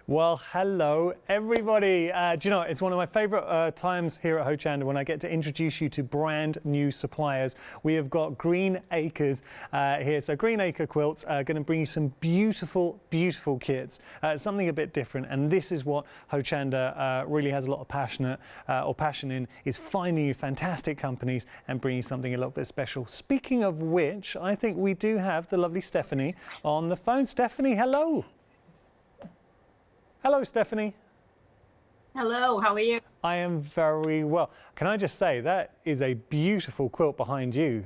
Well, hello, everybody. Do you know, it's one of my favourite times here at Hochanda when I get to introduce you to brand new suppliers. We have got Green Acres here. So Green Acre Quilts are going to bring you some beautiful, beautiful kits. Something a bit different. And this is what Hochanda really has a lot of passion in, is finding you fantastic companies and bringing something a little bit special. Speaking of which, I think we do have the lovely Stephanie on the phone. Stephanie, hello. Hello, Stephanie. Hello, how are you? I am very well. Can I just say, that is a beautiful quilt behind you.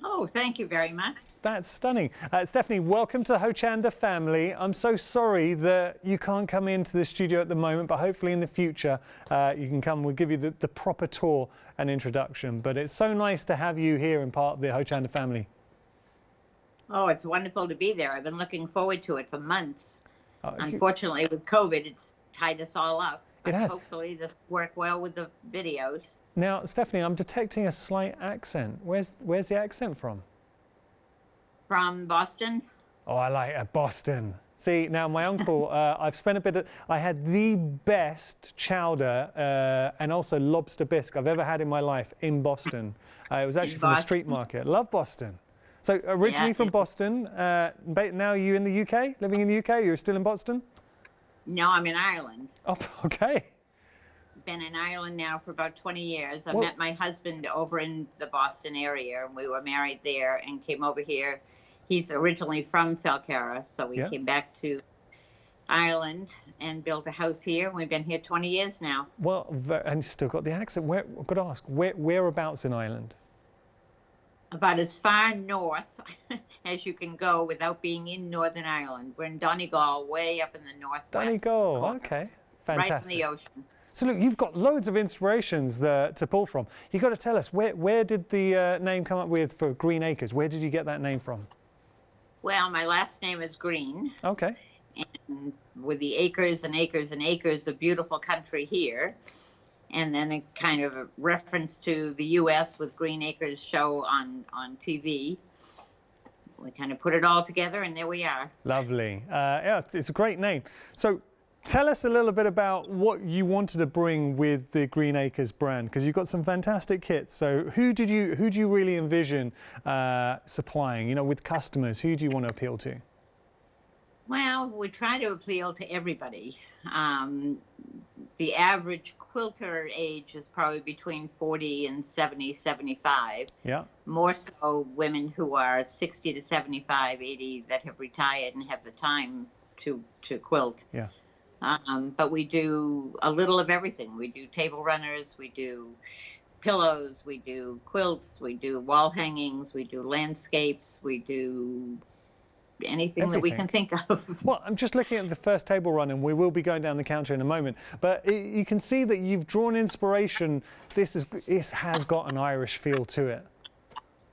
Oh, thank you very much. That's stunning. Stephanie, welcome to the Hochanda family. I'm so sorry that you can't come into the studio at the moment, but hopefully in the future you can come. We'll give you the proper tour and introduction. But it's so nice to have you here and part of the Hochanda family. Oh, it's wonderful to be there. I've been looking forward to it for months. Unfortunately, with COVID, it's tied us all up. It has. Hopefully, this will work well with the videos. Now, Stephanie, I'm detecting a slight accent. Where's the accent from? From Boston. Oh, I like Boston. See, now my uncle, I've spent a bit of, I had the best chowder and also lobster bisque I've ever had in my life in Boston. It was actually from the street market. Love Boston. So originally from Boston, now you in the UK, living in the UK? You're still in Boston? No, I'm in Ireland. Oh, okay. Been in Ireland now for about 20 years. I met my husband over in the Boston area, and we were married there and came over here. He's originally from Falcara, so we came back to Ireland and built a house here. We've been here 20 years now. Well, and you still got the accent. I've got to ask, whereabouts in Ireland? About as far north as you can go without being in Northern Ireland. We're in Donegal, way up in the northwest. Donegal, okay, fantastic. Right from the ocean. So look, you've got loads of inspirations to pull from. You've got to tell us, where did the name come up with for Green Acres? Where did you get that name from? Well, my last name is Green. Okay. And with the acres and acres and acres of beautiful country here. And then a kind of a reference to the U.S. with Green Acres show on TV. We kind of put it all together, and there we are. Lovely. Yeah, it's a great name. So tell us a little bit about what you wanted to bring with the Green Acres brand, because you've got some fantastic kits. So who do you really envision supplying? You know, with customers, who do you want to appeal to? Well, we try to appeal to everybody. The average quilter age is probably between 40 and 70, 75. Yeah. More so women who are 60 to 75, 80 that have retired and have the time to quilt. Yeah. But we do a little of everything. We do table runners, we do pillows, we do quilts, we do wall hangings, we do landscapes, we do anything that we can think of. Well, I'm just looking at the first table run, and we will be going down the counter in a moment, but you can see that you've drawn inspiration. This has got an Irish feel to it.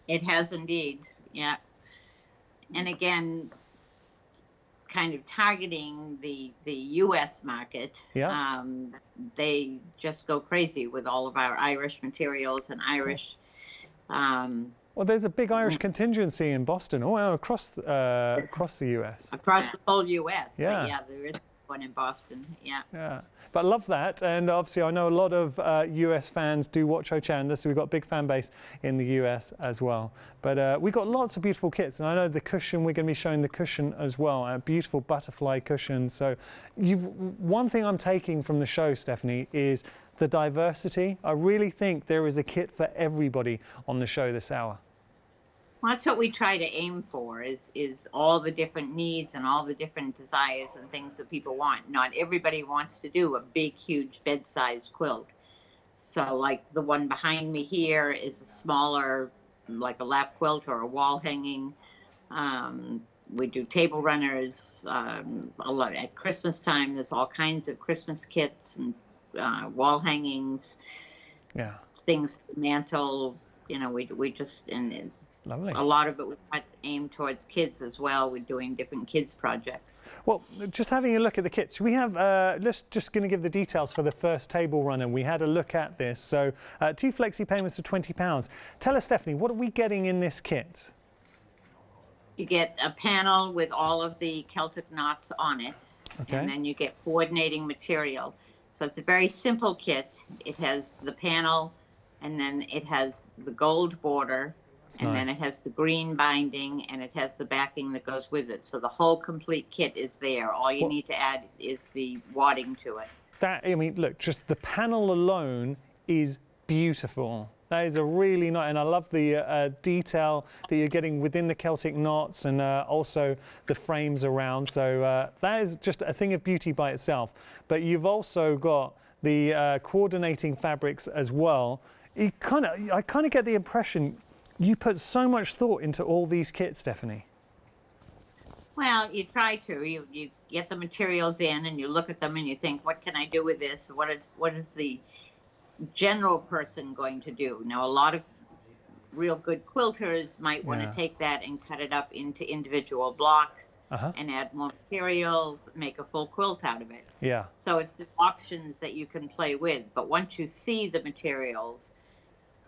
It has indeed, yeah. And again, kind of targeting the U.S. market. Yeah. They just go crazy with all of our Irish materials and Irish well, there's a big Irish contingency in Boston, across the U.S. Across the whole U.S. Yeah. But yeah, there is one in Boston. Yeah. Yeah. But I love that, and obviously I know a lot of US fans do watch Hochanda, so we've got a big fan base in the US as well. But we've got lots of beautiful kits, and I know the cushion, we're going to be showing the cushion as well, a beautiful butterfly cushion. So one thing I'm taking from the show, Stephanie, is the diversity. I really think there is a kit for everybody on the show this hour. Well, that's what we try to aim for, is all the different needs and all the different desires and things that people want. Not everybody wants to do a big, huge bed-sized quilt. So like the one behind me here is a smaller, like a lap quilt or a wall hanging. We do table runners. A lot at Christmas time, there's all kinds of Christmas kits and wall hangings. Yeah. Things for mantle. You know, we just and lovely. A lot of it we aim towards kids as well. We're doing different kids projects. Well, just having a look at the kits, we have, let's just going to give the details for the first table runner. We had a look at this. So 2 flexi payments of £20. Tell us, Stephanie, what are we getting in this kit? You get a panel with all of the Celtic knots on it. Okay. And then you get coordinating material. So it's a very simple kit. It has the panel, and then it has the gold border, and then it has the green binding, and it has the backing that goes with it. So the whole complete kit is there. All you need to add is the wadding to it. That, I mean, look, just the panel alone is beautiful. That is a really nice, and I love the detail that you're getting within the Celtic knots, and also the frames around. So that is just a thing of beauty by itself. But you've also got the coordinating fabrics as well. I kind of get the impression you put so much thought into all these kits, Stephanie. Well, you try to. You get the materials in, and you look at them, and you think, what can I do with this? What is the general person going to do? Now, a lot of real good quilters might want to take that and cut it up into individual blocks and add more materials, make a full quilt out of it. Yeah. So it's the options that you can play with. But once you see the materials,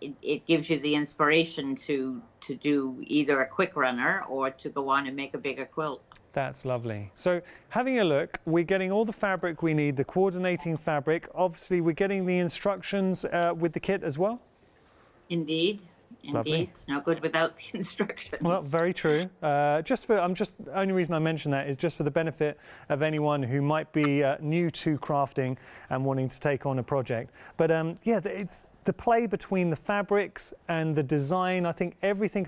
it gives you the inspiration to do either a quick runner or to go on and make a bigger quilt. That's lovely. So having a look, we're getting all the fabric we need, the coordinating fabric. Obviously, we're getting the instructions with the kit as well. Indeed. Lovely. It's no good without the instructions. Well, very true. The only reason I mention that is just for the benefit of anyone who might be new to crafting and wanting to take on a project. But yeah, it's the play between the fabrics and the design. I think everything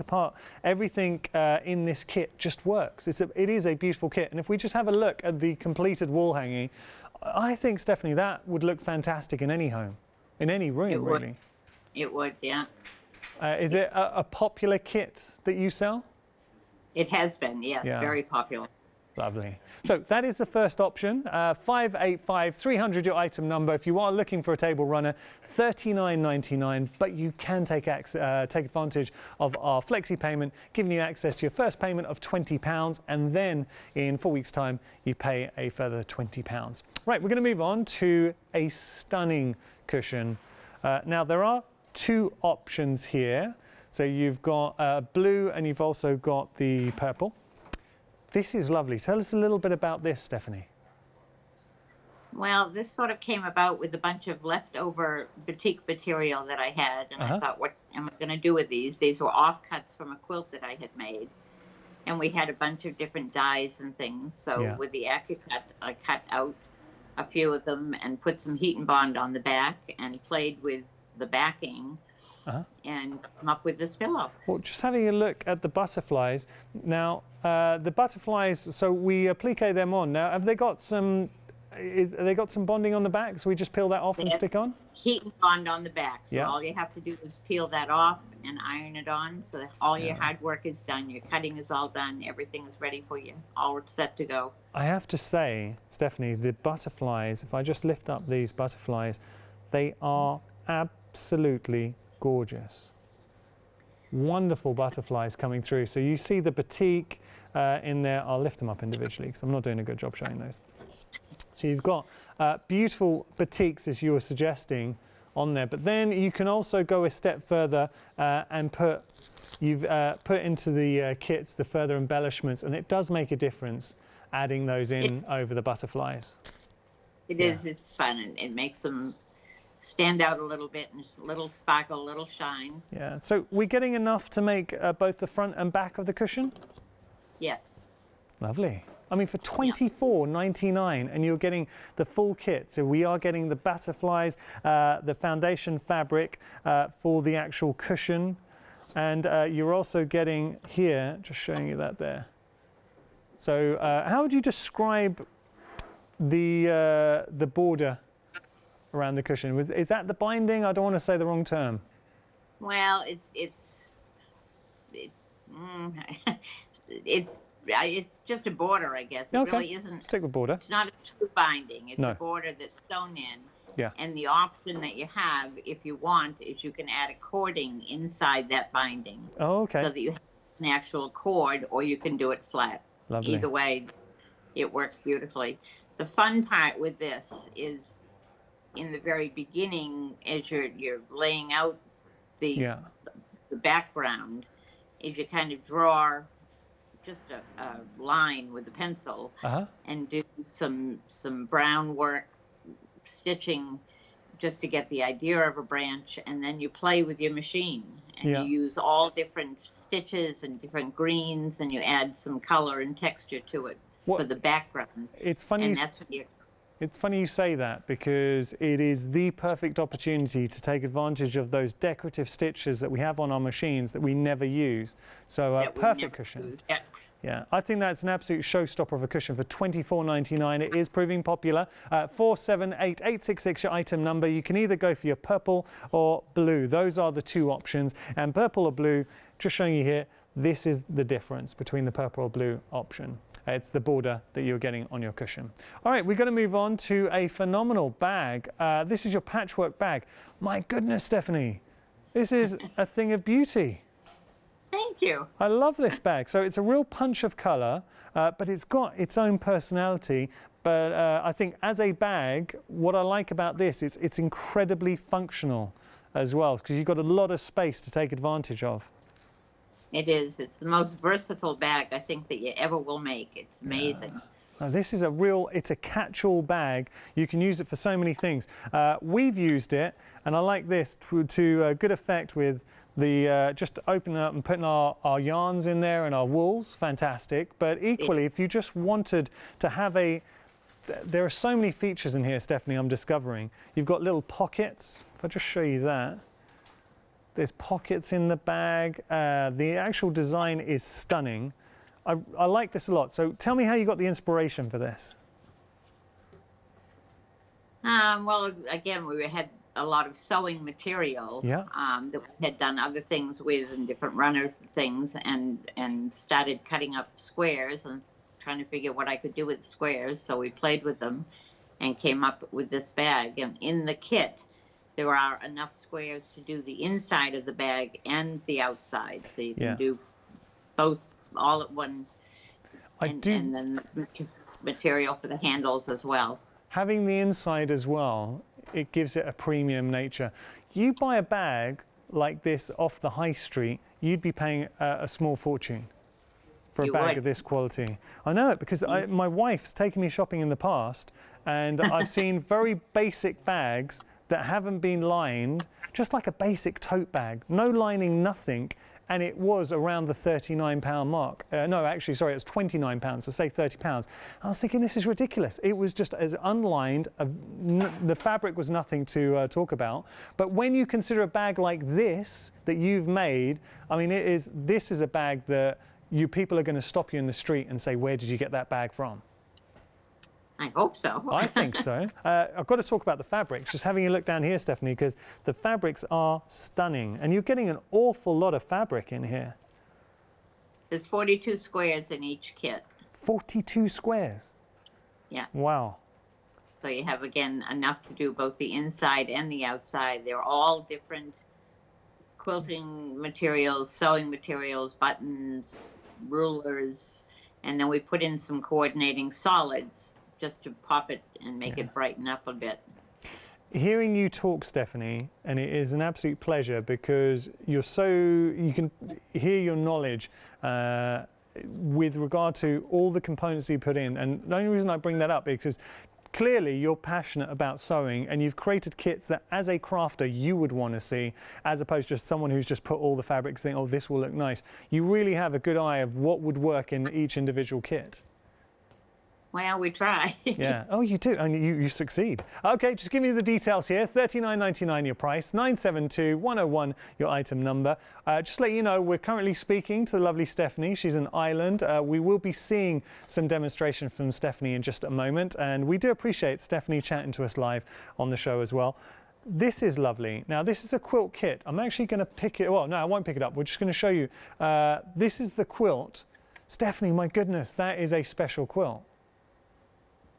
in this kit just works. It is a beautiful kit. And if we just have a look at the completed wall hanging, I think, Stephanie, that would look fantastic in any home, in any room, really. It would, yeah. Is it a popular kit that you sell? It has been, yes, very popular. Lovely. So that is the first option, 585-300 your item number. If you are looking for a table runner, $39.99, but you can take advantage of our flexi payment, giving you access to your first payment of £20, and then in 4 weeks' time, you pay a further £20. Right, we're going to move on to a stunning cushion. Now, there are two options here. So you've got blue and you've also got the purple. This is lovely. Tell us a little bit about this, Stephanie. Well, this sort of came about with a bunch of leftover batik material that I had, and I thought, what am I going to do with these? These were offcuts from a quilt that I had made, and we had a bunch of different dyes and things. So with the AccuCut, I cut out a few of them and put some heat and bond on the back and played with the backing and come up with this pillow. Well, just having a look at the butterflies. Now, the butterflies, so we applique them on. Now, have they got some bonding on the back? So we just peel that off and stick on? Heat and bond on the back. So all you have to do is peel that off and iron it on. So that all your hard work is done. Your cutting is all done. Everything is ready for you. All set to go. I have to say, Stephanie, the butterflies, if I just lift up these butterflies, they are absolutely gorgeous. Wonderful butterflies coming through. So you see the batik in there. I'll lift them up individually because I'm not doing a good job showing those. So you've got beautiful batiks, as you were suggesting, on there. But then you can also go a step further and put into the kits the further embellishments, and it does make a difference adding those in over the butterflies. It is. It's fun, and it makes them stand out a little bit, and a little sparkle, a little shine. Yeah. So we're getting enough to make both the front and back of the cushion? Yes. Lovely. I mean, for $24.99, and you're getting the full kit. So we are getting the butterflies, the foundation fabric for the actual cushion, and you're also getting here, just showing you that there. So how would you describe the border around the cushion? Is that the binding? I don't want to say the wrong term. Well, it's just a border, I guess. It really isn't. Stick with border. It's not a true binding. It's a border that's sewn in. Yeah. And the option that you have, if you want, is you can add a cording inside that binding. Oh, okay. So that you have an actual cord, or you can do it flat. Lovely. Either way, it works beautifully. The fun part with this is in the very beginning, as you're laying out the background, is you kind of draw just a line with a pencil Uh-huh. and do some brown work stitching just to get the idea of a branch, and then you play with your machine and Yeah. you use all different stitches and different greens, and you add some color and texture to it for the background. It's funny. And that's what you It's funny you say that, because it is the perfect opportunity to take advantage of those decorative stitches that we have on our machines that we never use. So perfect cushion. Yeah. Yeah, I think that's an absolute showstopper of a cushion for $24.99. It is proving popular. 478866, your item number. You can either go for your purple or blue. Those are the two options. And purple or blue, just showing you here, this is the difference between the purple or blue option. It's the border that you're getting on your cushion. All right, we're going to move on to a phenomenal bag. This is your patchwork bag. My goodness, Stephanie, this is a thing of beauty. Thank you. I love this bag. So it's a real punch of colour, but it's got its own personality. But I think as a bag, what I like about this is it's incredibly functional as well, because you've got a lot of space to take advantage of. It is. It's the most versatile bag I think that you ever will make. It's amazing. Yeah. Now, this is it's a catch-all bag. You can use it for so many things. We've used it, and I like this to good effect with the just opening up and putting our yarns in there and our wools. Fantastic. But equally, if you just wanted to have there are so many features in here, Stephanie, I'm discovering. You've got little pockets. If I just show you that. There's pockets in the bag. The actual design is stunning. I like this a lot. So tell me how you got the inspiration for this. Well, again, we had a lot of sewing material that we had done other things with, and different runners and things, and started cutting up squares and trying to figure what I could do with the squares. So we played with them and came up with this bag. And in the kit, there are enough squares to do the inside of the bag and the outside. So you can do both all at one. And then this material for the handles as well. Having the inside as well, it gives it a premium nature. You buy a bag like this off the high street, you'd be paying a small fortune for a bag of this quality. I know it, because my wife's taken me shopping in the past, and I've seen very basic bags that haven't been lined, just like a basic tote bag, no lining, nothing, and it was around the £39 mark. No, actually, sorry, it's £29, so say £30. I was thinking, this is ridiculous. It was just as unlined, the fabric was nothing to talk about. But when you consider a bag like this that you've made, I mean, this is a bag that people are going to stop you in the street and say, where did you get that bag from? I hope so. I think so. I've got to talk about the fabrics. Just having a look down here, Stephanie, because the fabrics are stunning. And you're getting an awful lot of fabric in here. There's 42 squares in each kit. 42 squares? Yeah. Wow. So you have, again, enough to do both the inside and the outside. They're all different quilting materials, sewing materials, buttons, rulers, and then we put in some coordinating solids just to pop it and make it brighten up a bit. Hearing you talk, Stephanie, and it is an absolute pleasure, because you can hear your knowledge with regard to all the components you put in. And the only reason I bring that up is because clearly you're passionate about sewing, and you've created kits that as a crafter you would want to see, as opposed to just someone who's just put all the fabrics and think, oh, this will look nice. You really have a good eye of what would work in each individual kit. Well, we try. Yeah. Oh, you do, and you succeed. Okay, just give me the details here. $39.99 your price, 972-101 your item number. Just let you know, we're currently speaking to the lovely Stephanie. She's in Ireland. We will be seeing some demonstration from Stephanie in just a moment, and we do appreciate Stephanie chatting to us live on the show as well. This is lovely. Now, this is a quilt kit. I'm actually going to pick it. Well, no, I won't pick it up. We're just going to show you. This is the quilt. Stephanie, my goodness, that is a special quilt.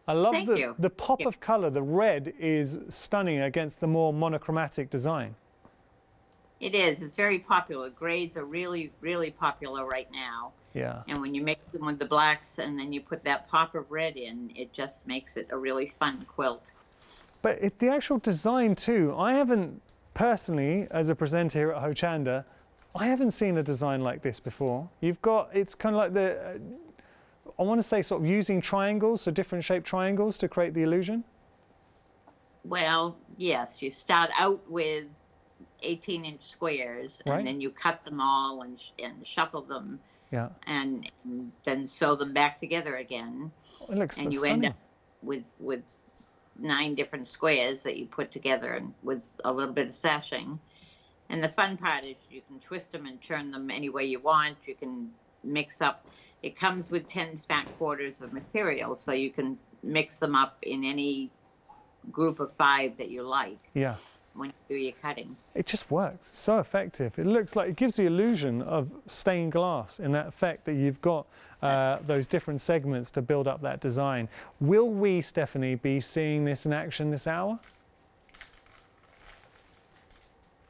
I love the pop of colour. The red is stunning against the more monochromatic design. It is. It's very popular. Grays are really, really popular right now. Yeah. And when you mix them with the blacks and then you put that pop of red in, it just makes it a really fun quilt. But the actual design too, I haven't personally, as a presenter here at Hochanda, I haven't seen a design like this before. You've got, it's kind of like the, I want to say sort of using triangles, so different shaped triangles to create the illusion. Well, yes, you start out with 18-inch squares, and Right. then you cut them all and shuffle them, Yeah. and then sew them back together again, It looks and you stunning. end up with 9 different squares that you put together, and with a little bit of sashing. And the fun part is you can twist them and turn them any way you want. You can mix up. It comes with 10 fat quarters of material, so you can mix them up in any group of 5 that you like. Yeah. When you do your cutting. It just works. It's so effective. It looks like, it gives the illusion of stained glass in that effect that you've got those different segments to build up that design. Will we, Stephanie, be seeing this in action this hour?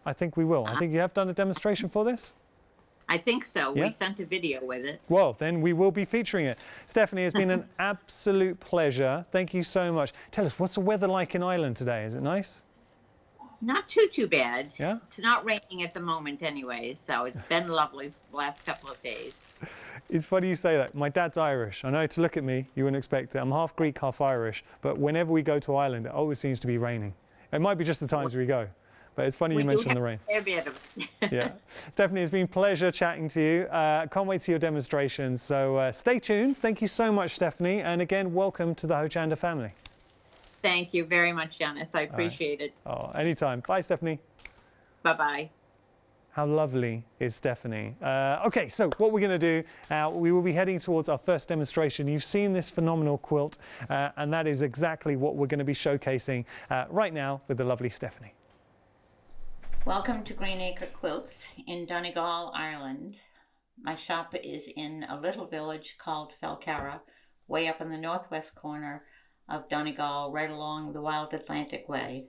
I think we will. I think you have done a demonstration for this? I think so. Yeah? We sent a video with it. Well, then we will be featuring it. Stephanie, it's been an absolute pleasure. Thank you so much. Tell us, what's the weather like in Ireland today? Is it nice? Not too bad. Yeah? It's not raining at the moment anyway, so it's been lovely the last couple of days. It's funny you say that. My dad's Irish. I know, to look at me, you wouldn't expect it. I'm half Greek, half Irish. But whenever we go to Ireland, it always seems to be raining. It might be just the times we go. But it's funny you mentioned the rain. A bit of it. Yeah. Stephanie, it's been a pleasure chatting to you. Can't wait to see your demonstrations. So stay tuned. Thank you so much, Stephanie. And again, welcome to the Hochanda family. Thank you very much, Janice. I appreciate it. Oh, anytime. Bye, Stephanie. Bye-bye. How lovely is Stephanie? Okay, so what we're going to do, we will be heading towards our first demonstration. You've seen this phenomenal quilt, and that is exactly what we're going to be showcasing right now with the lovely Stephanie. Welcome to Green Acres Quilts in Donegal, Ireland. My shop is in a little village called Falcara, way up in the northwest corner of Donegal, right along the Wild Atlantic Way.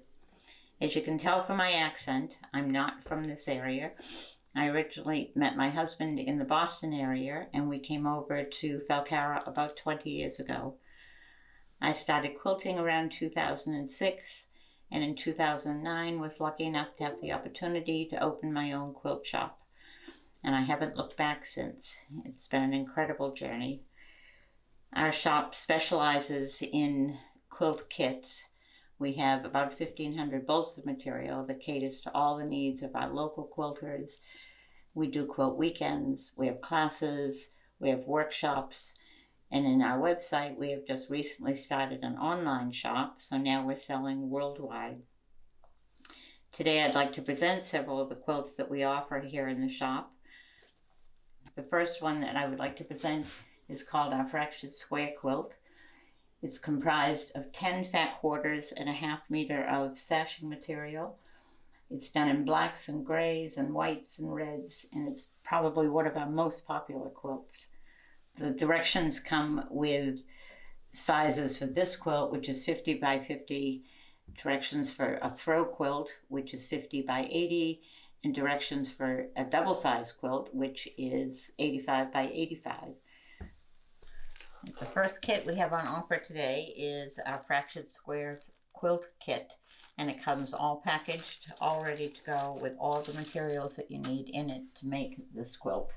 As you can tell from my accent, I'm not from this area. I originally met my husband in the Boston area, and we came over to Falcara about 20 years ago. I started quilting around 2006, and in 2009 was lucky enough to have the opportunity to open my own quilt shop. And I haven't looked back since. It's been an incredible journey. Our shop specializes in quilt kits. We have about 1,500 bolts of material that caters to all the needs of our local quilters. We do quilt weekends, we have classes, we have workshops, and in our website we have just recently started an online shop, so now we're selling worldwide. Today I'd like to present several of the quilts that we offer here in the shop. The first one that I would like to present is called our Fractured Square Quilt. It's comprised of 10 fat quarters and a ½ meter of sashing material. It's done in blacks and grays and whites and reds, and it's probably one of our most popular quilts. The directions come with sizes for this quilt, which is 50 by 50, directions for a throw quilt, which is 50 by 80, and directions for a double-size quilt, which is 85 by 85. The first kit we have on offer today is our Fractured Squares Quilt Kit, and it comes all packaged, all ready to go with all the materials that you need in it to make this quilt.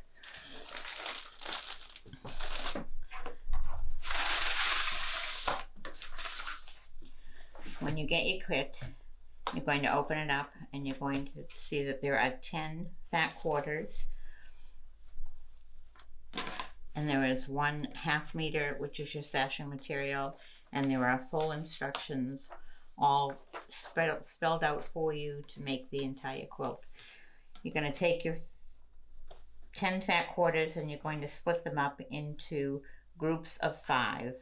When you get your kit, you're going to open it up and you're going to see that there are 10 fat quarters, and there is 1/2 meter, which is your sashing material, and there are full instructions all spelled out for you to make the entire quilt. You're going to take your 10 fat quarters and you're going to split them up into groups of 5.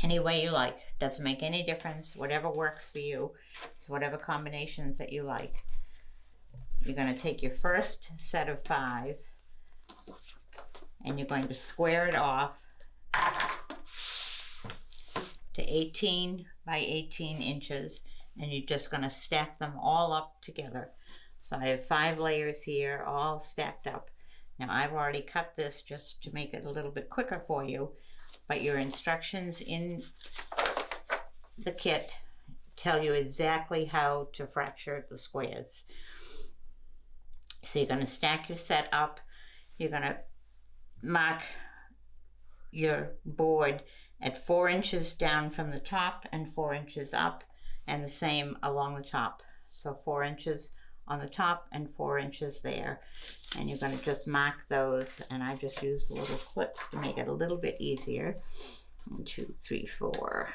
Any way you like, doesn't make any difference, whatever works for you. It's whatever combinations that you like. You're going to take your first set of 5 and you're going to square it off to 18 by 18 inches, and you're just going to stack them all up together. So I have 5 layers here all stacked up. Now I've already cut this just to make it a little bit quicker for you, but your instructions in the kit tell you exactly how to fracture the squares. So you're going to stack your set up. You're going to mark your board at 4 inches down from the top and 4 inches up, and the same along the top. So 4 inches on the top and 4 inches there. And you're going to just mark those, and I just use little clips to make it a little bit easier. 1, 2, 3, 4.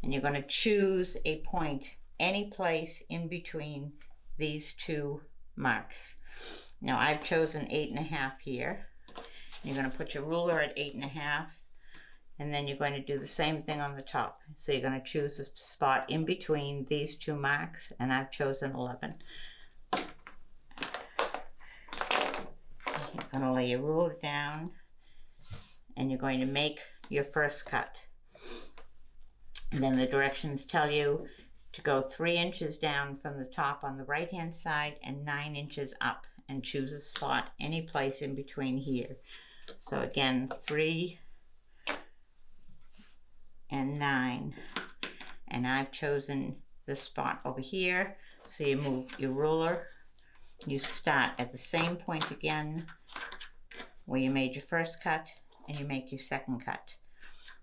And you're going to choose a point any place in between these two marks. Now I've chosen 8.5 here. You're going to put your ruler at 8.5, and then you're going to do the same thing on the top. So you're going to choose a spot in between these two marks, and I've chosen 11. You're going to lay your ruler down, and you're going to make your first cut. And then the directions tell you to go 3 inches down from the top on the right hand side and 9 inches up, and choose a spot any place in between here. So again, 3 and 9, and I've chosen this spot over here. So you move your ruler, you start at the same point again where you made your first cut, and you make your second cut,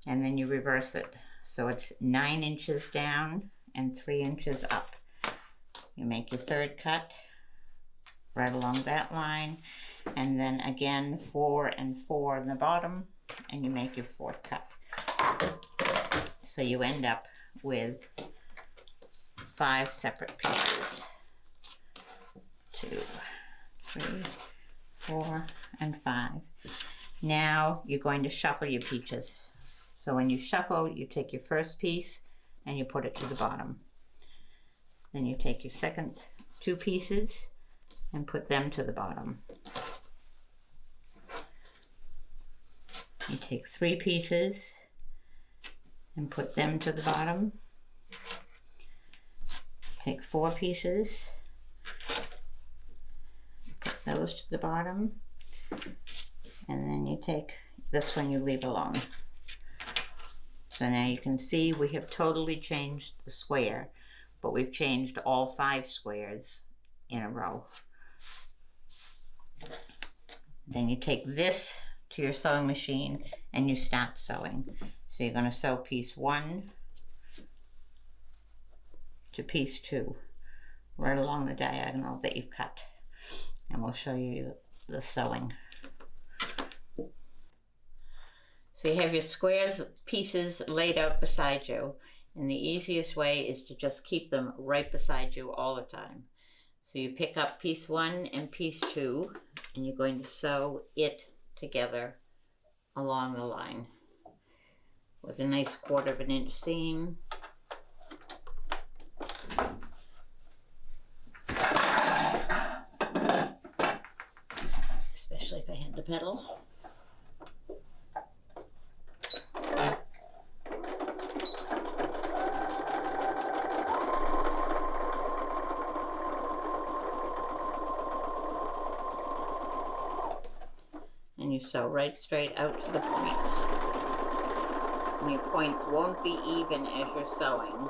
and then you reverse it. So it's 9 inches down and 3 inches up. You make your third cut right along that line, and then again 4 and 4 in the bottom, and you make your fourth cut. So you end up with 5 separate pieces. 2, 3, 4, and 5. Now you're going to shuffle your pieces. So when you shuffle, you take your first piece and you put it to the bottom. Then you take your second 2 pieces and put them to the bottom. You take 3 pieces and put them to the bottom. Take 4 pieces, put those to the bottom, and then you take this one, you leave alone. So now you can see we have totally changed the square, but we've changed all 5 squares in a row. Then you take this to your sewing machine and you start sewing. So you're going to sew piece 1 to piece 2 right along the diagonal that you've cut, and we'll show you the sewing. So you have your squares pieces laid out beside you, and the easiest way is to just keep them right beside you all the time. So you pick up piece 1 and piece 2, and you're going to sew it together along the line with a nice 1/4 inch seam. Especially if I had the pedal. And you sew right straight out to the points. And your points won't be even as you're sewing,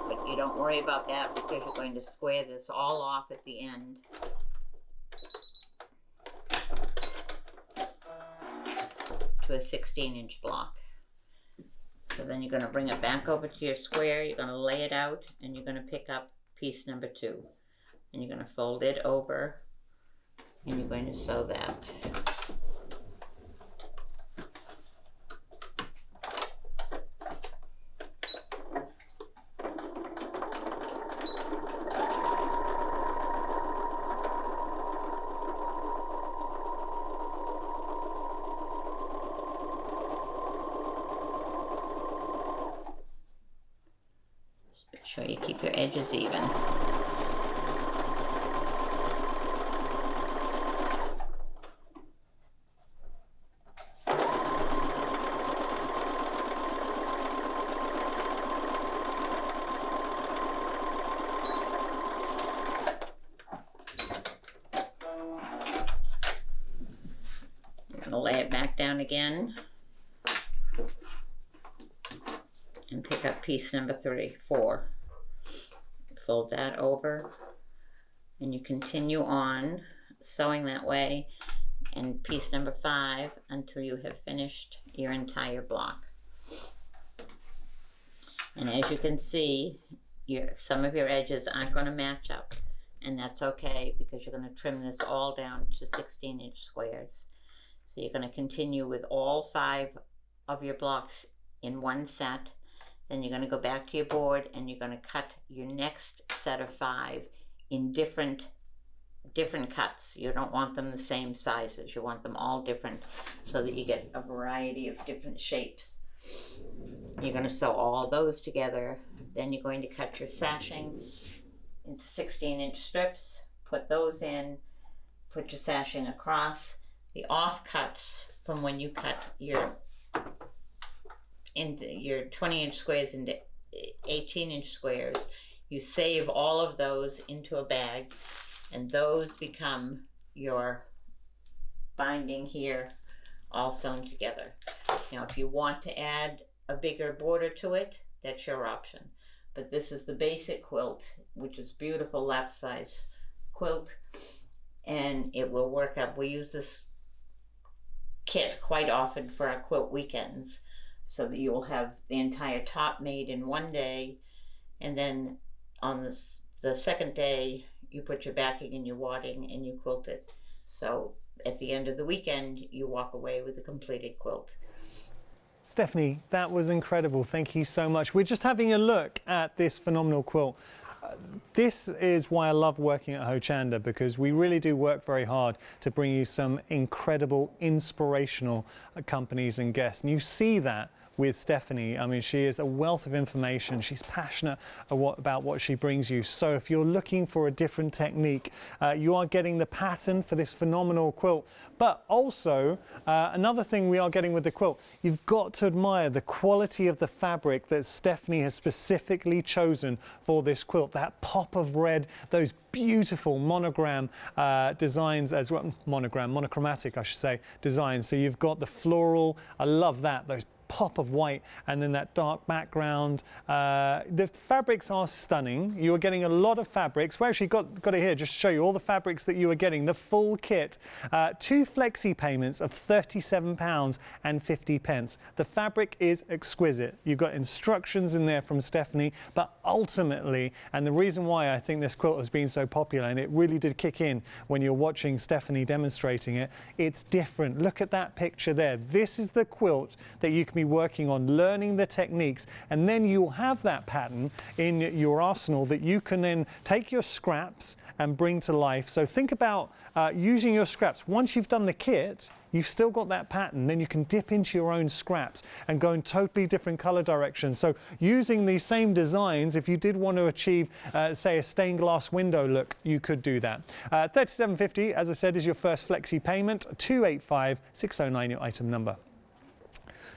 but you don't worry about that because you're going to square this all off at the end. To a 16-inch block. So then you're going to bring it back over to your square, you're going to lay it out, and you're going to pick up piece number 2. And you're going to fold it over, and you're going to sew that. Make sure you keep your edges even. Lay it back down again and pick up piece number 4. Fold that over And you continue on sewing that way in piece number 5 until you have finished your entire block. And as you can see, some of your edges aren't going to match up, and that's okay because you're going to trim this all down to 16-inch squares. So you're going to continue with all 5 of your blocks in one set. Then you're going to go back to your board and you're going to cut your next set of 5 in different cuts. You don't want them the same sizes. You want them all different so that you get a variety of different shapes. You're going to sew all those together. Then you're going to cut your sashing into 16-inch strips, put those in, put your sashing across. The offcuts from when you cut your 20-inch squares into 18-inch squares, you save all of those into a bag, and those become your binding here, all sewn together. Now, if you want to add a bigger border to it, that's your option. But this is the basic quilt, which is beautiful lap size quilt, and it will work up. We use this kit quite often for our quilt weekends, so that you will have the entire top made in one day, and then on the second day you put your backing and your wadding and you quilt it. So at the end of the weekend you walk away with a completed quilt. Stephanie, that was incredible. Thank you so much. We're just having a look at this phenomenal quilt. This is why I love working at Hochanda, because we really do work very hard to bring you some incredible, inspirational companies and guests. And you see that with Stephanie. I mean, she is a wealth of information. She's passionate about what she brings you. So if you're looking for a different technique, you are getting the pattern for this phenomenal quilt. But also, another thing we are getting with the quilt, you've got to admire the quality of the fabric that Stephanie has specifically chosen for this quilt. That pop of red, those beautiful monogram designs as well, monochromatic, I should say, designs. So you've got the floral, I love that, those pop of white, and then that dark background. The fabrics are stunning. You are getting a lot of fabrics. We actually got it here just to show you all the fabrics that you are getting, the full kit. 2 flexi payments of £37.50. The fabric is exquisite. You've got instructions in there from Stephanie, but ultimately, and the reason why I think this quilt has been so popular, and it really did kick in when you're watching Stephanie demonstrating it, it's different. Look at that picture there. This is the quilt that you can be working on, learning the techniques, and then you'll have that pattern in your arsenal that you can then take your scraps and bring to life. So think about using your scraps. Once you've done the kit, you've still got that pattern, then you can dip into your own scraps and go in totally different color directions. So using these same designs, if you did want to achieve, say, a stained glass window look, you could do that. £37.50, as I said, is your first flexi payment. 285609, your item number.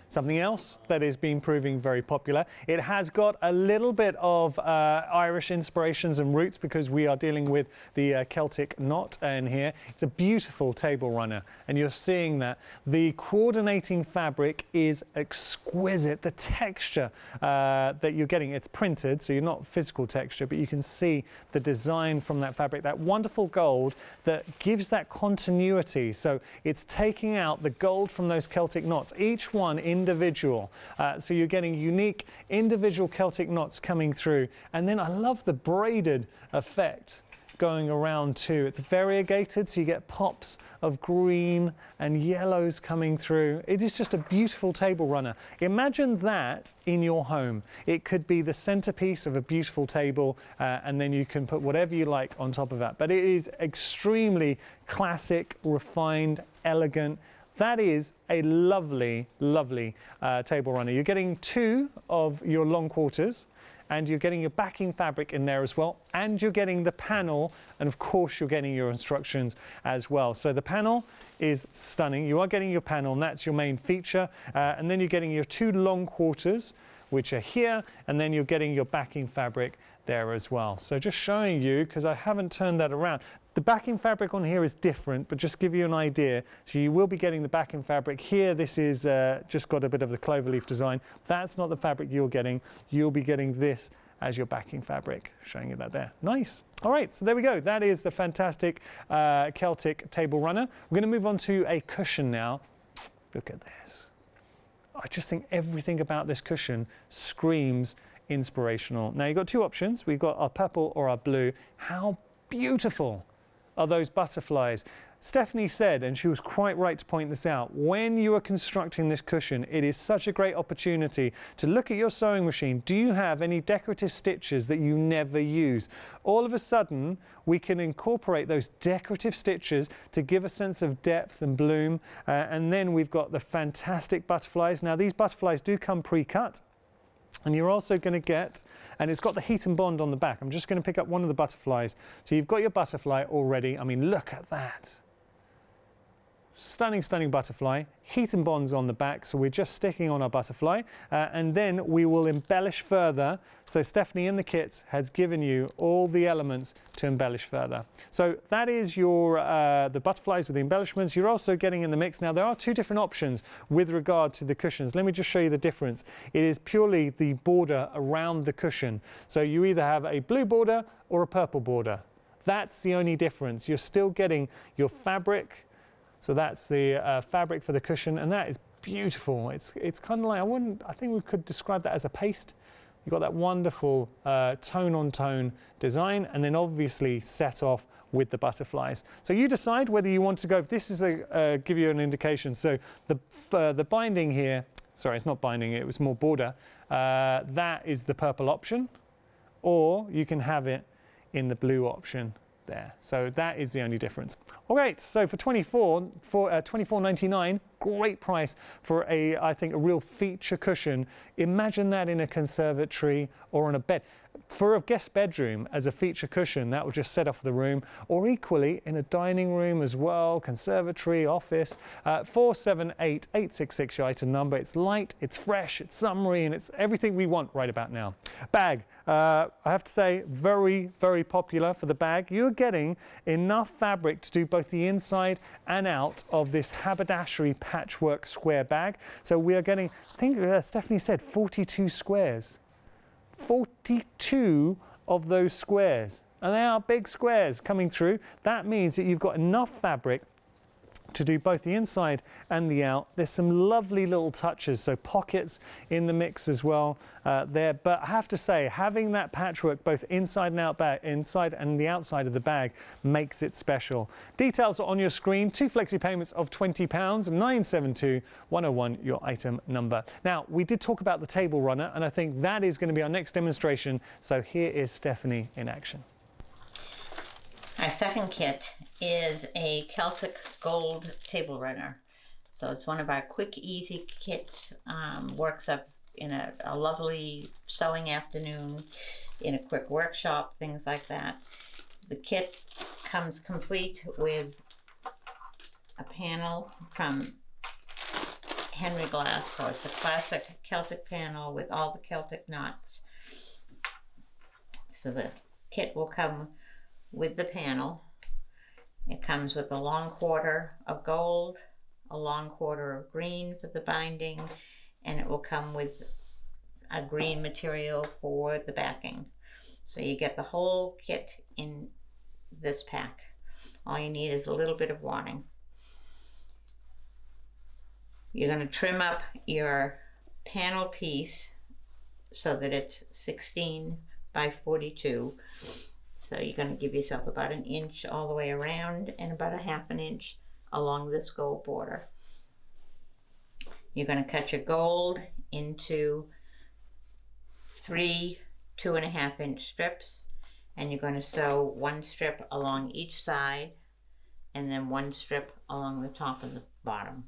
Something else that has been proving very popular. It has got a little bit of Irish inspirations and roots because we are dealing with the Celtic Knot in here. It's a beautiful table runner, and you're seeing that. The coordinating fabric is exquisite. The texture that you're getting, it's printed, so you're not physical texture, but you can see the design from that fabric, that wonderful gold that gives that continuity. So it's taking out the gold from those Celtic knots, each one individual. So you're getting unique individual Celtic knots coming through. And then I love the braided effect going around too. It's variegated, so you get pops of green and yellows coming through. It is just a beautiful table runner. Imagine that in your home. It could be the centerpiece of a beautiful table, and then you can put whatever you like on top of that. But it is extremely classic, refined, elegant. That is a lovely, lovely table runner. You're getting 2 of your long quarters, and you're getting your backing fabric in there as well, and you're getting the panel, and of course you're getting your instructions as well. So the panel is stunning. You are getting your panel, and that's your main feature, and then you're getting your 2 long quarters, which are here, and then you're getting your backing fabric there as well. So just showing you, because I haven't turned that around. The backing fabric on here is different, but just give you an idea. So you will be getting the backing fabric here. This is just got a bit of the cloverleaf design. That's not the fabric you're getting. You'll be getting this as your backing fabric. Showing you that there. Nice. All right, so there we go. That is the fantastic Celtic table runner. We're going to move on to a cushion now. Look at this. I just think everything about this cushion screams inspirational. Now you've got two options. We've got our purple or our blue. How beautiful are those butterflies? Stephanie said, and she was quite right to point this out, when you are constructing this cushion, it is such a great opportunity to look at your sewing machine. Do you have any decorative stitches that you never use? All of a sudden, we can incorporate those decorative stitches to give a sense of depth and bloom. And then we've got the fantastic butterflies. Now, these butterflies do come pre-cut. And you're also going to get, and it's got the heat and bond on the back. I'm just going to pick up one of the butterflies. So you've got your butterfly already. I mean, look at that. Stunning, stunning butterfly. Heat and bonds on the back, so we're just sticking on our butterfly, and then we will embellish further. So Stephanie in the kit has given you all the elements to embellish further. So that is your the butterflies with the embellishments. You're also getting in the mix. Now there are two different options with regard to the cushions. Let me just show you the difference. It is purely the border around the cushion. So you either have a blue border or a purple border. That's the only difference. You're still getting your fabric. So that's the fabric for the cushion, and that is beautiful. It's kind of like, I think we could describe that as a paste. You've got that wonderful tone-on-tone design, and then obviously set off with the butterflies. So you decide whether you want to go. This is give you an indication. So the binding here, sorry, it's not binding. It was more border. That is the purple option, or you can have it in the blue option there. So that is the only difference. All right, so for $24.99, great price for I think a real feature cushion. Imagine that in a conservatory or on a bed. For a guest bedroom as a feature cushion, that will just set off the room, or equally in a dining room as well, conservatory, office. 478866 your item number. It's light, it's fresh, it's summery, and it's everything we want right about now. Bag, I have to say, very, very popular for the bag. You're getting enough fabric to do both the inside and out of this Haberdashery Patchwork Square Bag. So we are getting, I think Stephanie said 42 squares. 42 of those squares, and they are big squares coming through. That means that you've got enough fabric to do both the inside and the out. There's some lovely little touches, so pockets in the mix as well there. But I have to say, having that patchwork both inside and out, inside and the outside of the bag makes it special. Details are on your screen. 2 flexi payments of £20, 972-101 your item number. Now, we did talk about the table runner, and I think that is going to be our next demonstration. So here is Stephanie in action. Our second kit is a Celtic gold table runner. So it's one of our quick, easy kits. Works up in a lovely sewing afternoon, in a quick workshop, things like that. The kit comes complete with a panel from Henry Glass. So it's a classic Celtic panel with all the Celtic knots. So the kit will come with the panel. It comes with a long quarter of gold, a long quarter of green for the binding, and it will come with a green material for the backing. So you get the whole kit in this pack. All you need is a little bit of wadding. You're going to trim up your panel piece so that it's 16 by 42. So you're going to give yourself about 1 inch all the way around and about 1/2 inch along this gold border. You're going to cut your gold into 3 2.5 inch strips, and you're going to sew 1 strip along each side and then 1 strip along the top and the bottom.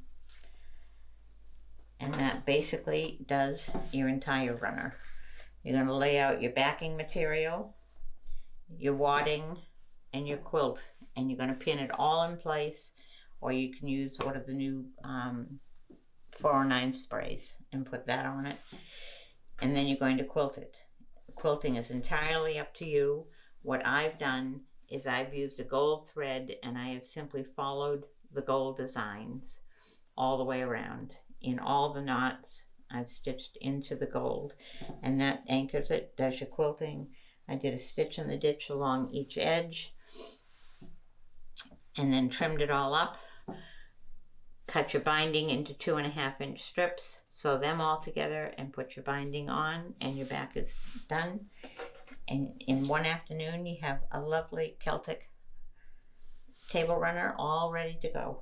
And that basically does your entire runner. You're going to lay out your backing material, your wadding, and your quilt, and you're going to pin it all in place, or you can use one of the new 409 sprays and put that on it, and then you're going to quilt it. Quilting is entirely up to you. What I've done is I've used a gold thread, and I have simply followed the gold designs all the way around in all the knots I've stitched into the gold, and that anchors it, does your quilting. I did a stitch in the ditch along each edge, and then trimmed it all up. Cut your binding into 2.5-inch strips, sew them all together, and put your binding on, and your back is done. And in one afternoon, you have a lovely Celtic table runner all ready to go.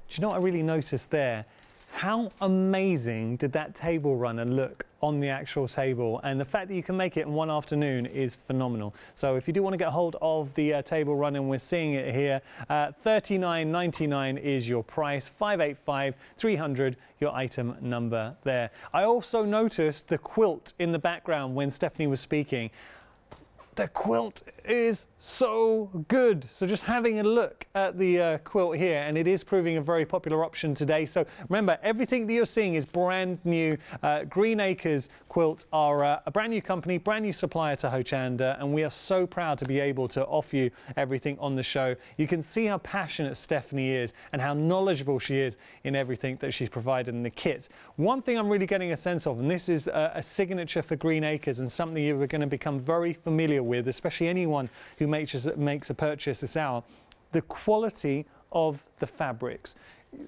Do you know what I really noticed there? How amazing did that table runner look on the actual table? And the fact that you can make it in one afternoon is phenomenal. So if you do want to get hold of the table runner, and we're seeing it here, $39.99 is your price, $585-300 your item number there. I also noticed the quilt in the background when Stephanie was speaking. The quilt is so good. So just having a look at the quilt here, and it is proving a very popular option today. So remember, everything that you're seeing is brand new. Green Acres Quilts are a brand new company, brand new supplier to Hochanda, and we are so proud to be able to offer you everything on the show. You can see how passionate Stephanie is and how knowledgeable she is in everything that she's provided in the kits. One thing I'm really getting a sense of, and this is a signature for Green Acres and something you're going to become very familiar with, especially anyone who makes a purchase this hour, the quality of the fabrics.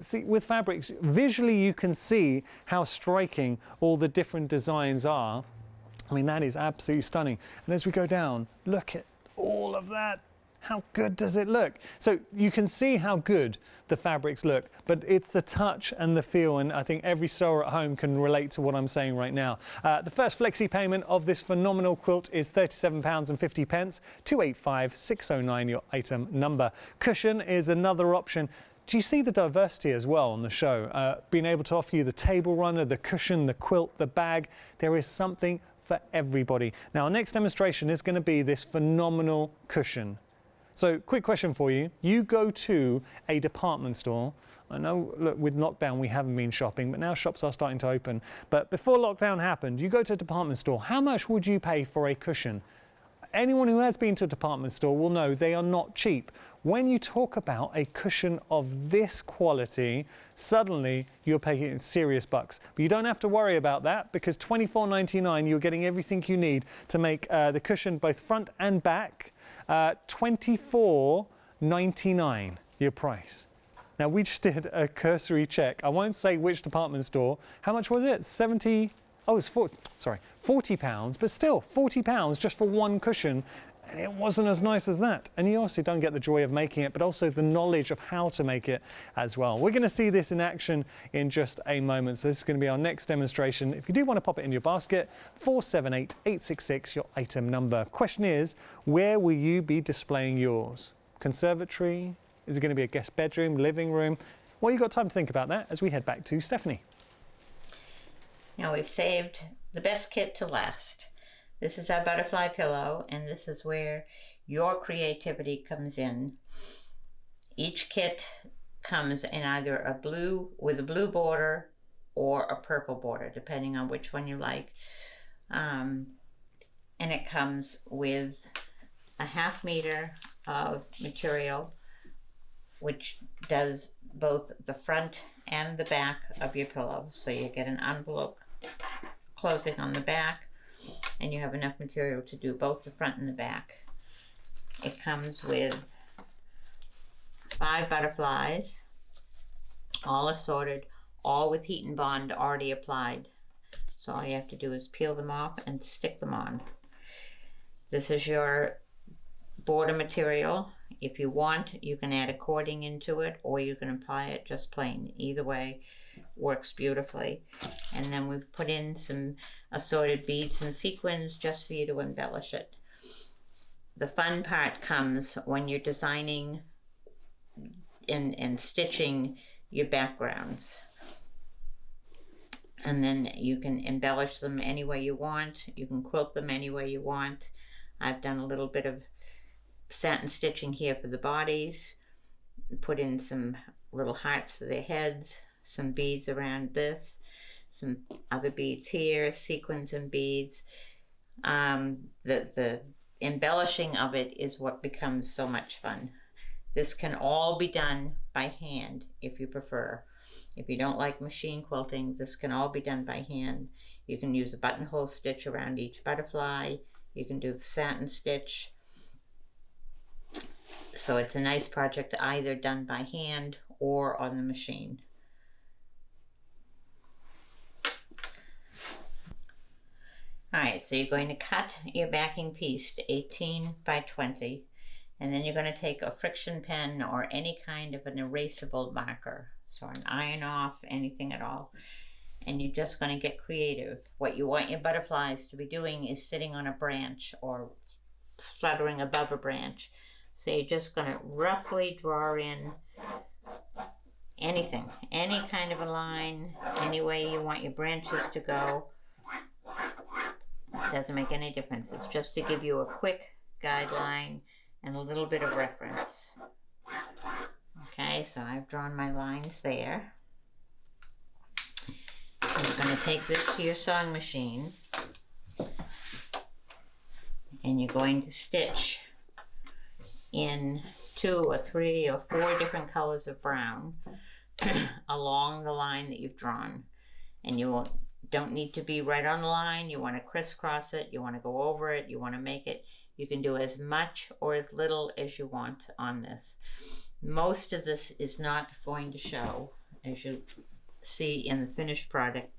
See, with fabrics, visually you can see how striking all the different designs are. I mean, that is absolutely stunning. And as we go down, look at all of that. How good does it look? So you can see how good the fabrics look, but it's the touch and the feel, and I think every sewer at home can relate to what I'm saying right now. The first flexi payment of this phenomenal quilt is £37.50, 285-609 your item number. Cushion is another option. Do you see the diversity as well on the show? Being able to offer you the table runner, the cushion, the quilt, the bag. There is something for everybody. Now, our next demonstration is going to be this phenomenal cushion. So, quick question for you. You go to a department store. I know, look, with lockdown we haven't been shopping, but now shops are starting to open. But before lockdown happened, you go to a department store. How much would you pay for a cushion? Anyone who has been to a department store will know they are not cheap. When you talk about a cushion of this quality, suddenly you're paying serious bucks. But you don't have to worry about that, because $24.99 you're getting everything you need to make the cushion both front and back. $24.99 your price. Now, we just did a cursory check. I won't say which department store. How much was it? 70? Oh, it's 40. Sorry, £40, but still £40 just for one cushion. And it wasn't as nice as that. And you also don't get the joy of making it, but also the knowledge of how to make it as well. We're going to see this in action in just a moment. So this is going to be our next demonstration. If you do want to pop it in your basket, 478-866, your item number. Question is, where will you be displaying yours? Conservatory? Is it going to be a guest bedroom, living room? Well, you've got time to think about that as we head back to Stephanie. Now, we've saved the best kit to last. This is our butterfly pillow, and this is where your creativity comes in. Each kit comes in either a blue with a blue border or a purple border, depending on which one you like. And it comes with a 1/2 meter of material, which does both the front and the back of your pillow. So you get an envelope closing on the back, and you have enough material to do both the front and the back. It comes with 5 butterflies, all assorted, all with heat and bond already applied. So all you have to do is peel them off and stick them on. This is your border material. If you want, you can add a cording into it, or you can apply it just plain. Either way works beautifully. And then we've put in some assorted beads and sequins just for you to embellish it. The fun part comes when you're designing and stitching your backgrounds. And then you can embellish them any way you want. You can quilt them any way you want. I've done a little bit of satin stitching here for the bodies, put in some little hearts for their heads, some beads around this, some other beads here, sequins and beads. The embellishing of it is what becomes so much fun. This can all be done by hand if you prefer. If you don't like machine quilting, this can all be done by hand. You can use a buttonhole stitch around each butterfly. You can do the satin stitch. So it's a nice project either done by hand or on the machine. Alright, so you're going to cut your backing piece to 18 by 20, and then you're going to take a friction pen or any kind of an erasable marker, so an iron off, anything at all, and you're just going to get creative. What you want your butterflies to be doing is sitting on a branch or fluttering above a branch. So you're just going to roughly draw in anything, any kind of a line, any way you want your branches to go. It doesn't make any difference. It's just to give you a quick guideline and a little bit of reference. Okay, so I've drawn my lines there. You're going to take this to your sewing machine and you're going to stitch in 2 or 3 or 4 different colors of brown along the line that you've drawn. And you don't need to be right on the line. You want to crisscross it, you want to go over it, you want to make it. You can do as much or as little as you want on this. Most of this is not going to show, as you see in the finished product.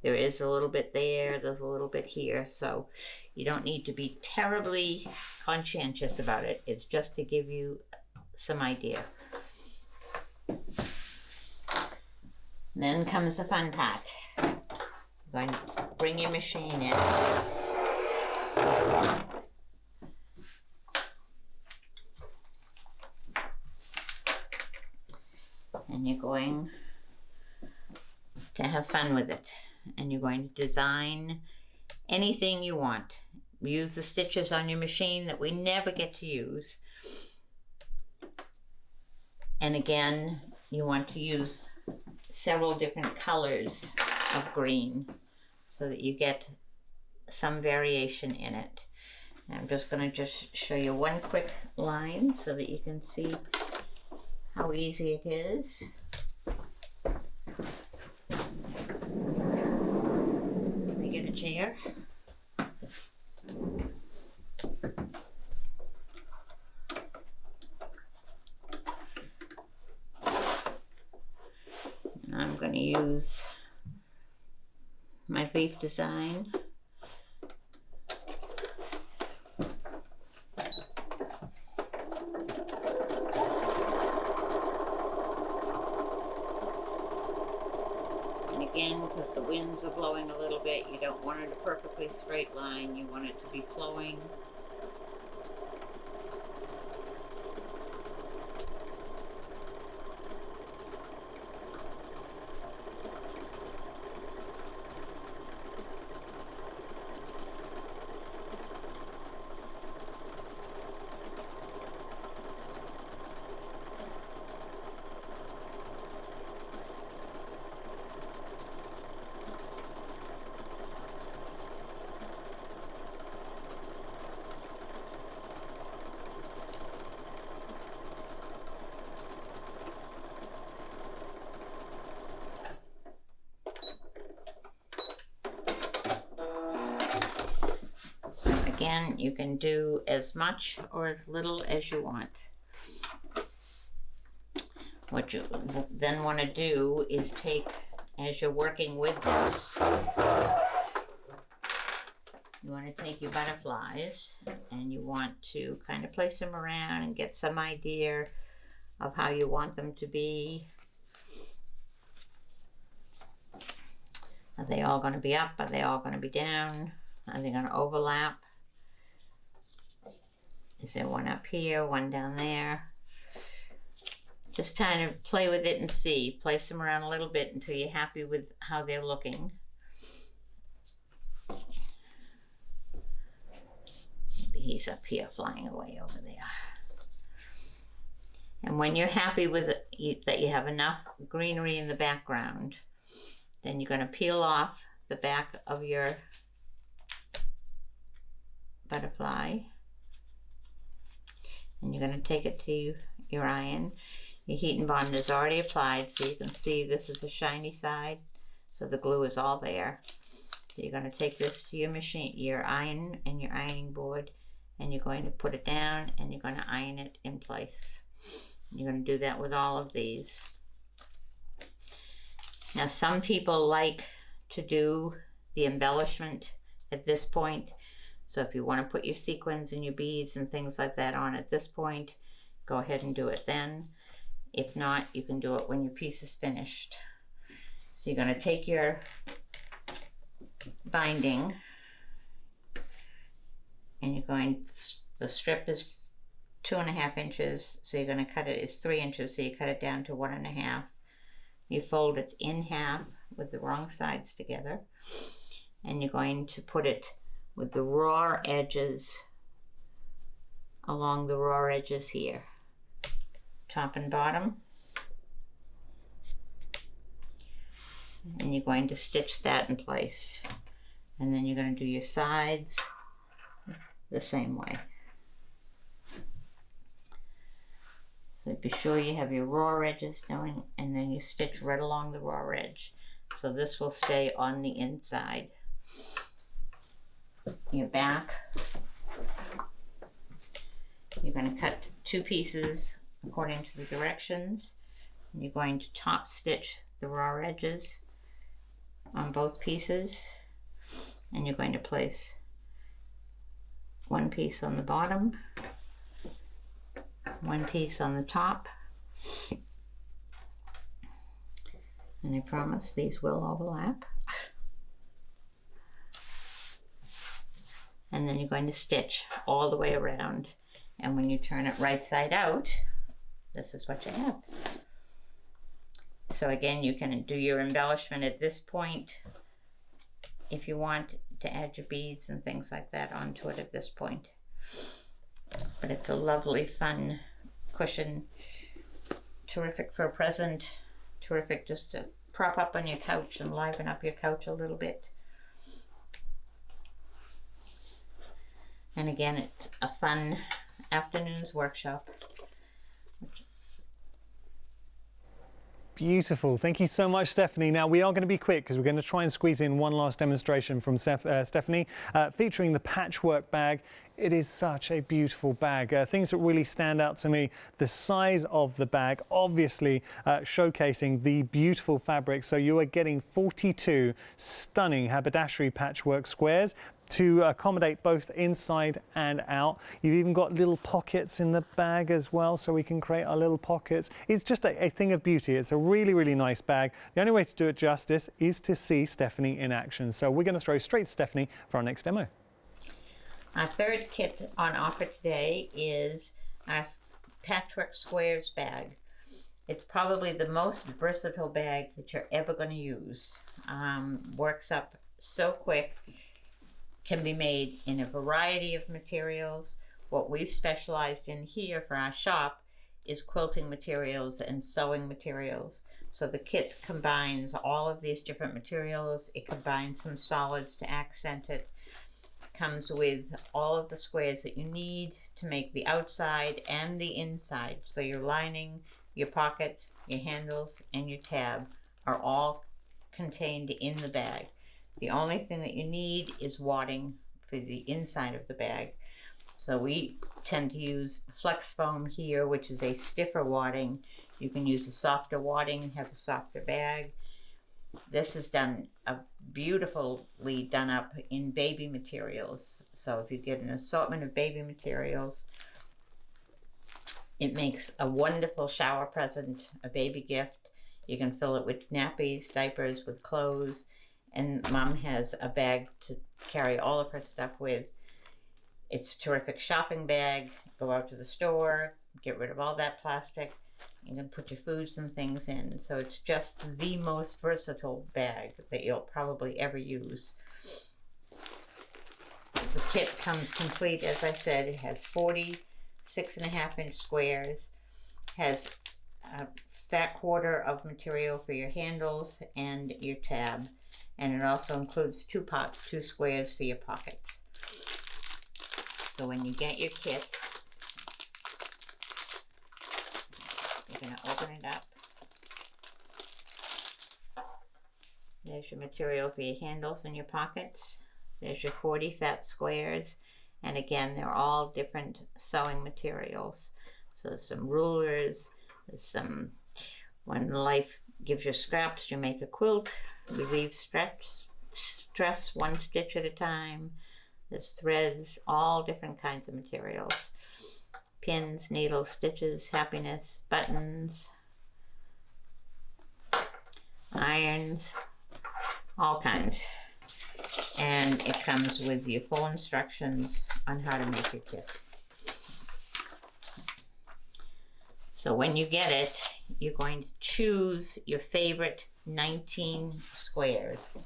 There is a little bit there, there's a little bit here, so you don't need to be terribly conscientious about it. It's just to give you some idea. Then comes the fun part. You're going to bring your machine in. And you're going to have fun with it. And you're going to design anything you want. Use the stitches on your machine that we never get to use. And again, you want to use several different colors of green so that you get some variation in it. And I'm just going to show you one quick line so that you can see how easy it is. Let me get a chair. And I'm going to use my leaf design. And again, because the winds are blowing a little bit, you don't want it a perfectly straight line, you want it to be flowing. So again, you can do as much or as little as you want. What you then want to do is take, as you're working with this, you want to take your butterflies and you want to kind of place them around and get some idea of how you want them to be. Are they all going to be up? Are they all going to be down? Are they going to overlap? Is there one up here, one down there? Just kind of play with it and see. Place them around a little bit until you're happy with how they're looking. Maybe he's up here flying away over there. And when you're happy with it, that you have enough greenery in the background, then you're going to peel off the back of your butterfly and you're going to take it to your iron. Your heat and bond is already applied, so you can see this is a shiny side, so the glue is all there. So you're going to take this to your machine, your iron and your ironing board, and you're going to put it down and you're going to iron it in place. You're going to do that with all of these. Now some people like to do the embellishment at this point. So if you want to put your sequins and your beads and things like that on at this point, go ahead and do it then. If not, you can do it when your piece is finished. So you're going to take your binding and you're going, the strip is 2.5 inches, so you're going to cut it, it's 3 inches, so you cut it down to 1.5. You fold it in half with the wrong sides together, and you're going to put it with the raw edges along the raw edges here, top and bottom, and you're going to stitch that in place, and then you're going to do your sides the same way. So be sure you have your raw edges going, and then you stitch right along the raw edge. So this will stay on the inside. Your back, you're going to cut 2 pieces according to the directions. And you're going to top stitch the raw edges on both pieces, and you're going to place 1 piece on the bottom, 1 piece on the top, and I promise these will overlap. And then you're going to stitch all the way around, and when you turn it right side out, this is what you have. So again, you can do your embellishment at this point if you want to add your beads and things like that onto it at this point. But it's a lovely, fun cushion, terrific for a present, terrific just to prop up on your couch and liven up your couch a little bit. And again, it's a fun afternoon's workshop. Beautiful. Thank you so much, Stephanie. Now, we are going to be quick because we're going to try and squeeze in one last demonstration from Stephanie featuring the Patchwork Bag. It is such a beautiful bag. Things that really stand out to me, the size of the bag, obviously showcasing the beautiful fabric. So you are getting 42 stunning haberdashery patchwork squares to accommodate both inside and out. You've even got little pockets in the bag as well, so we can create our little pockets. It's just a thing of beauty. It's a really, really nice bag. The only way to do it justice is to see Stephanie in action. So we're going to throw straight to Stephanie for our next demo. Our third kit on offer today is our Patchwork Squares Bag. It's probably the most versatile bag that you're ever going to use. Works up so quick. Can be made in a variety of materials. What we've specialized in here for our shop is quilting materials and sewing materials. So the kit combines all of these different materials. It combines some solids to accent it. Comes with all of the squares that you need to make the outside and the inside. So your lining, your pockets, your handles, and your tab are all contained in the bag. The only thing that you need is wadding for the inside of the bag. So we tend to use flex foam here, which is a stiffer wadding. You can use a softer wadding and have a softer bag. This is done beautifully done up in baby materials. So if you get an assortment of baby materials, it makes a wonderful shower present, a baby gift. You can fill it with nappies, diapers, with clothes. And Mom has a bag to carry all of her stuff with. It's a terrific shopping bag. Go out to the store, get rid of all that plastic. You can put your foods and things in. So it's just the most versatile bag that you'll probably ever use. The kit comes complete, as I said. It has 40 6.5-inch squares, has a fat quarter of material for your handles and your tab. And it also includes 2 squares for your pockets. So when you get your kit, you're going to open open it up. There's your material for your handles and your pockets. There's your 40 fat squares. And again, they're all different sewing materials. So there's some rulers, there's some, when life gives you scraps, you make a quilt, relieve stress one stitch at a time. There's threads, all different kinds of materials. Pins, needles, stitches, happiness, buttons, irons, all kinds. And it comes with your full instructions on how to make your kit. So when you get it, you're going to choose your favorite 19 squares.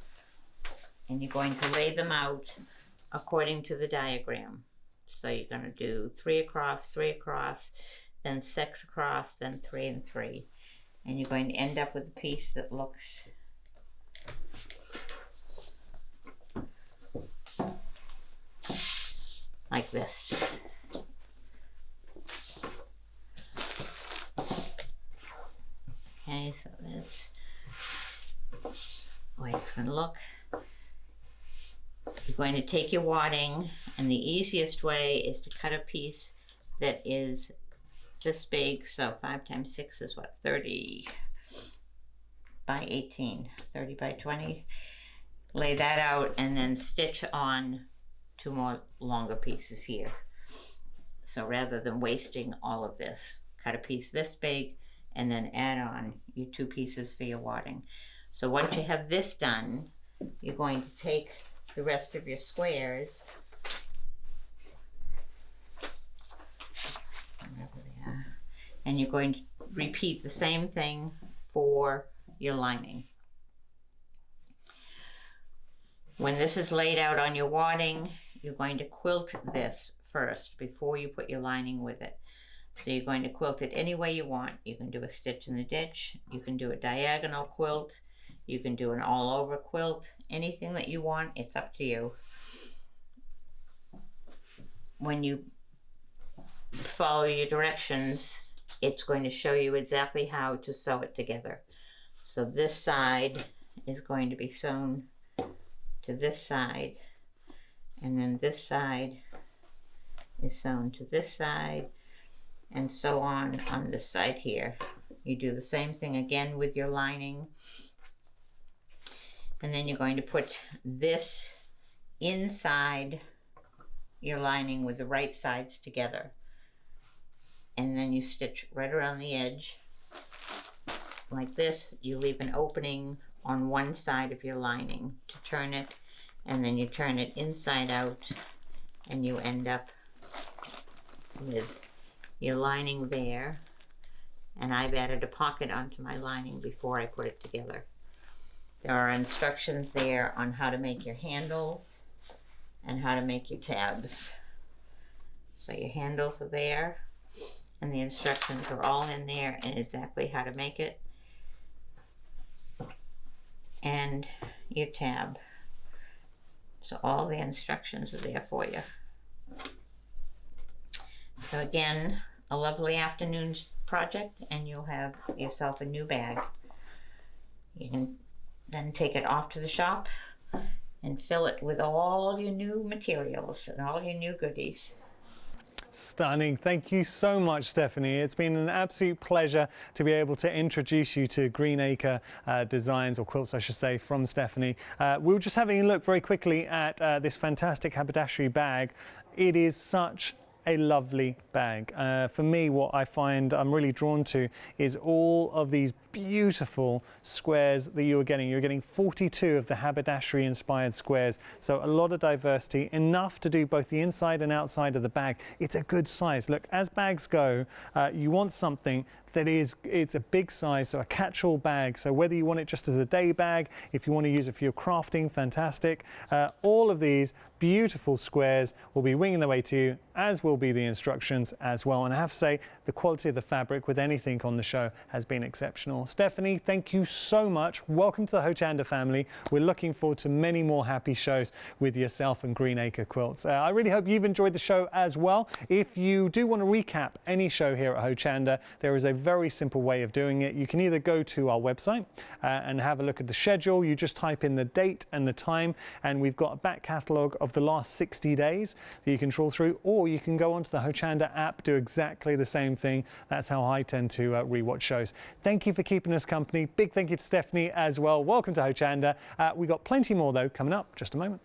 And you're going to lay them out according to the diagram. So you're going to do 3 across, then 6 across, then 3 and 3. And you're going to end up with a piece that looks like this. Okay, so that's the way it's going to look. You're going to take your wadding, and the easiest way is to cut a piece that is this big. So 5 times 6 is what, 30 by 18, 30 by 20. Lay that out and then stitch on 2 more longer pieces here. So rather than wasting all of this, cut a piece this big and then add on your 2 pieces for your wadding. So once you have this done, you're going to take the rest of your squares, wherever they are, and you're going to repeat the same thing for your lining. When this is laid out on your wadding, you're going to quilt this first before you put your lining with it. So you're going to quilt it any way you want. You can do a stitch in the ditch, you can do a diagonal quilt, you can do an all over quilt, anything that you want, it's up to you. When you follow your directions, it's going to show you exactly how to sew it together. So this side is going to be sewn to this side, and then this side is sewn to this side, and so on this side here. You do the same thing again with your lining, and then you're going to put this inside your lining with the right sides together, and then you stitch right around the edge like this. You leave an opening on one side of your lining to turn it, and then you turn it inside out, and you end up with your lining there. And I've added a pocket onto my lining before I put it together. There are instructions there on how to make your handles and how to make your tabs. So your handles are there, and the instructions are all in there and exactly how to make it. And your tab. So all the instructions are there for you. So again, a lovely afternoon's project, and you'll have yourself a new bag. You can then take it off to the shop and fill it with all your new materials and all your new goodies. Stunning. Thank you so much, Stephanie. It's been an absolute pleasure to be able to introduce you to Green Acre designs, or quilts I should say, from Stephanie. We were just having a look very quickly at this fantastic haberdashery bag. It is such a lovely bag. For me, what I find I'm really drawn to is all of these beautiful squares that you are getting. You're getting 42 of the haberdashery inspired squares, so a lot of diversity, enough to do both the inside and outside of the bag. It's a good size. Look, as bags go, you want something that it's a big size, so a catch-all bag. So whether you want it just as a day bag, if you want to use it for your crafting, fantastic. All of these beautiful squares will be winging their way to you, as will be the instructions as well. And I have to say, the quality of the fabric with anything on the show has been exceptional. Stephanie, thank you so much. Welcome to the Hochanda family. We're looking forward to many more happy shows with yourself and Green Acre Quilts. I really hope you've enjoyed the show as well. If you do want to recap any show here at Hochanda, there is a very simple way of doing it. You can either go to our website and have a look at the schedule. You just type in the date and the time, and we've got a back catalogue of the last 60 days that you can trawl through, or you can go onto the Hochanda app, do exactly the same thing. That's how I tend to rewatch shows. Thank you for keeping us company. Big thank you to Stephanie as well. Welcome to Hochanda. We've got plenty more though coming up. Just a moment.